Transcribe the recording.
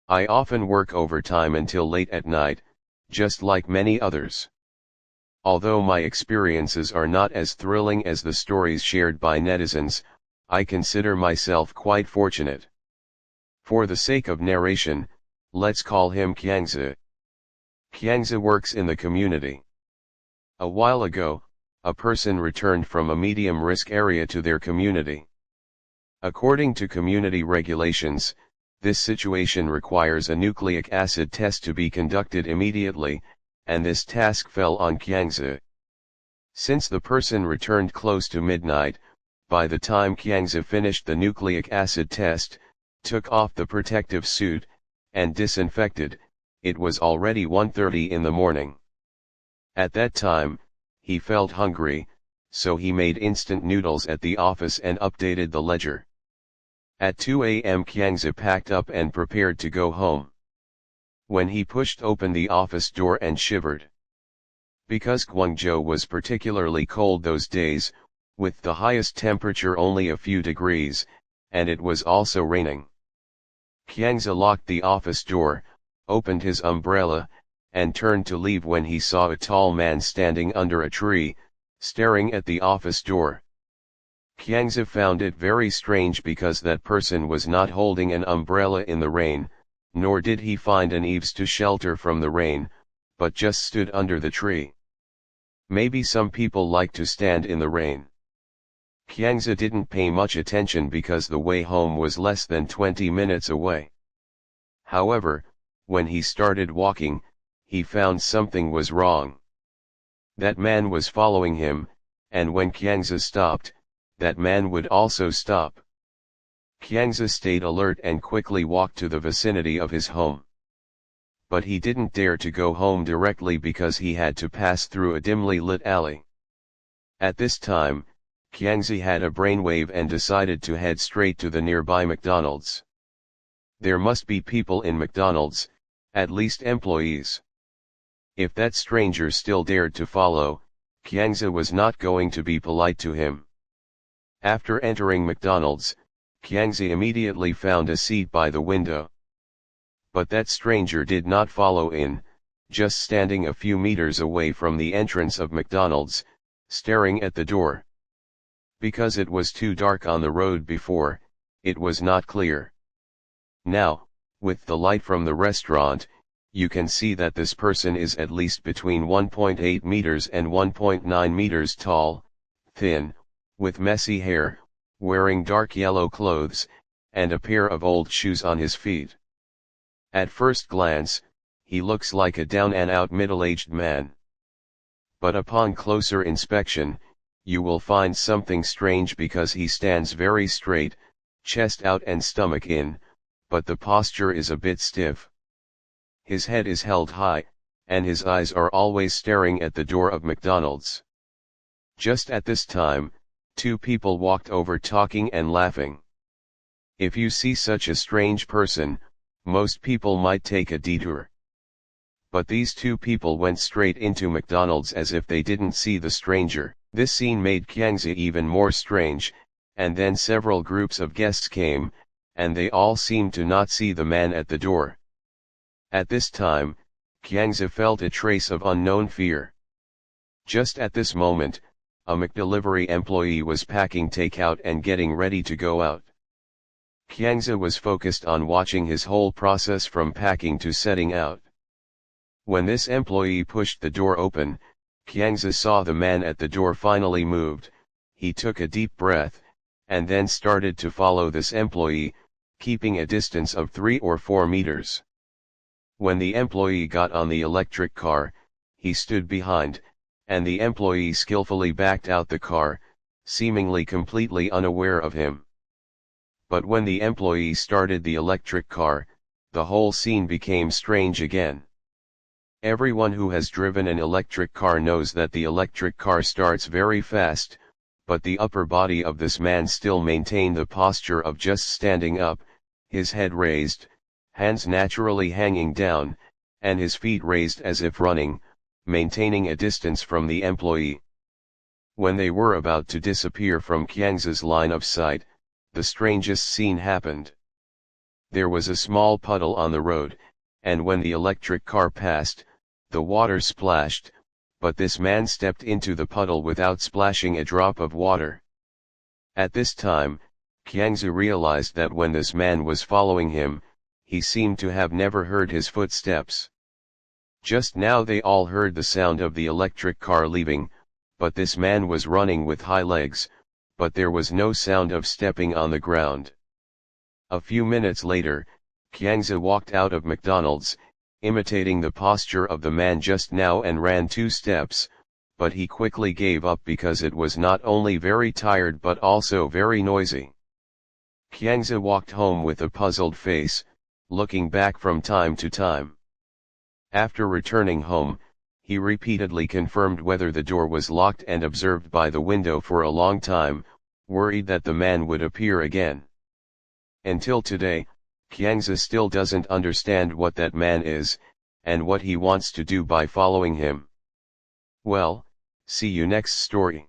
I often work overtime until late at night, just like many others. Although my experiences are not as thrilling as the stories shared by netizens, I consider myself quite fortunate. For the sake of narration, let's call him Qiangzi. Qiangzi works in the community. A while ago, a person returned from a medium-risk area to their community. According to community regulations, this situation requires a nucleic acid test to be conducted immediately, and this task fell on Qiangzi. Since the person returned close to midnight, by the time Qiangzi finished the nucleic acid test, took off the protective suit, and disinfected, it was already 1:30 in the morning. At that time, he felt hungry, so he made instant noodles at the office and updated the ledger. At 2 a.m. Qiangzi packed up and prepared to go home. When he pushed open the office door and shivered. Because Guangzhou was particularly cold those days, with the highest temperature only a few degrees, and it was also raining. Qiangzi locked the office door, opened his umbrella, and turned to leave when he saw a tall man standing under a tree, staring at the office door. Qiangzi found it very strange because that person was not holding an umbrella in the rain, nor did he find an eaves to shelter from the rain, but just stood under the tree. Maybe some people like to stand in the rain. Qiangzi didn't pay much attention because the way home was less than 20 minutes away. However, when he started walking, he found something was wrong. That man was following him, and when Qiangzi stopped, that man would also stop. Qiangzi stayed alert and quickly walked to the vicinity of his home. But he didn't dare to go home directly because he had to pass through a dimly lit alley. At this time, Qiangzi had a brainwave and decided to head straight to the nearby McDonald's. There must be people in McDonald's, at least employees. If that stranger still dared to follow, Qiangzi was not going to be polite to him. After entering McDonald's, Qiangzi immediately found a seat by the window. But that stranger did not follow in, just standing a few meters away from the entrance of McDonald's, staring at the door. Because it was too dark on the road before, it was not clear. Now, with the light from the restaurant, you can see that this person is at least between 1.8 meters and 1.9 meters tall, thin, with messy hair, wearing dark yellow clothes, and a pair of old shoes on his feet. At first glance, he looks like a down-and-out middle-aged man. But upon closer inspection, you will find something strange because he stands very straight, chest out and stomach in, but the posture is a bit stiff. His head is held high, and his eyes are always staring at the door of McDonald's. Just at this time, two people walked over talking and laughing. If you see such a strange person, most people might take a detour. But these two people went straight into McDonald's as if they didn't see the stranger. This scene made Qiangzi even more strange, and then several groups of guests came, and they all seemed to not see the man at the door. At this time, Qiangzi felt a trace of unknown fear. Just at this moment, a McDelivery employee was packing takeout and getting ready to go out. Qiangzi was focused on watching his whole process from packing to setting out. When this employee pushed the door open, Qiangzi saw the man at the door finally moved. He took a deep breath, and then started to follow this employee, keeping a distance of 3 or 4 meters. When the employee got on the electric car, he stood behind, and the employee skillfully backed out the car, seemingly completely unaware of him. But when the employee started the electric car, the whole scene became strange again. Everyone who has driven an electric car knows that the electric car starts very fast, but the upper body of this man still maintained the posture of just standing up, his head raised, hands naturally hanging down, and his feet raised as if running, maintaining a distance from the employee. When they were about to disappear from Qiangzi's line of sight, the strangest scene happened. There was a small puddle on the road, and when the electric car passed, the water splashed, but this man stepped into the puddle without splashing a drop of water. At this time, Qiangzi realized that when this man was following him, he seemed to have never heard his footsteps. Just now they all heard the sound of the electric car leaving, but this man was running with high legs, but there was no sound of stepping on the ground. A few minutes later, Qiangzi walked out of McDonald's, imitating the posture of the man just now, and ran 2 steps, but he quickly gave up because it was not only very tired but also very noisy. Qiangzi walked home with a puzzled face, looking back from time to time. After returning home, he repeatedly confirmed whether the door was locked and observed by the window for a long time, worried that the man would appear again. Until today, Qiangzi still doesn't understand what that man is, and what he wants to do by following him. Well, see you next story.